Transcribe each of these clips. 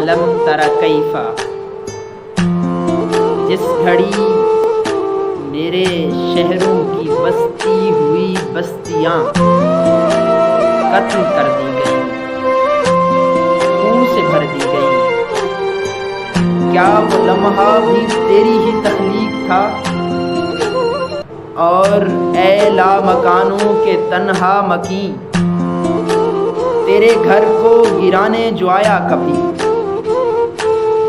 अलम तरा कैफा। जिस घड़ी मेरे शहरों की बसती हुई बस्तियां कत्ल कर दी गई, खून से भर दी गई, क्या वो लम्हा भी तेरी ही तख्लीक था? और ए लामकानों के तन्हा मकी, तेरे घर को गिराने जो आया कभी,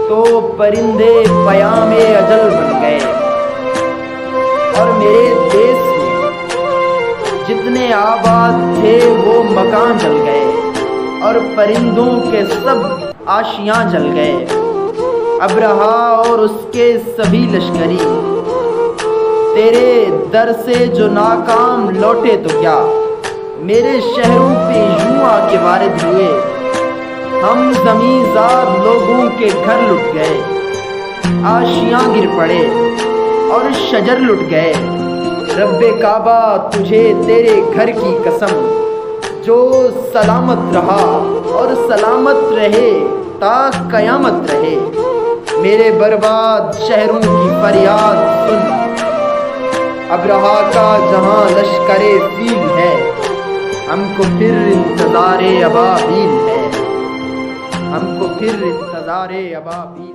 तो परिंदे पयामे अजल बन गए। और मेरे देश में जितने आबाद थे वो मकान जल गए, और परिंदों के सब आशियां जल गए। अब्रहा और उसके सभी लश्करी तेरे दर से जो नाकाम लौटे तो क्या, मेरे शहरों पे यूं आके वारिद हुए। हम ज़मीज़ाद लोगों के घर लुट गए, आशियां गिर पड़े और शजर लुट गए। रब्बे काबा तुझे तेरे घर की कसम, जो सलामत रहा और सलामत रहे ता कयामत रहे। मेरे बर्बाद शहरों की फरियाद सुन, अब्रहा का जहां लश्करे फील है, हमको फिर इंतज़ारे अबाबील है, हमको फिर इंतज़ारे अबाबील।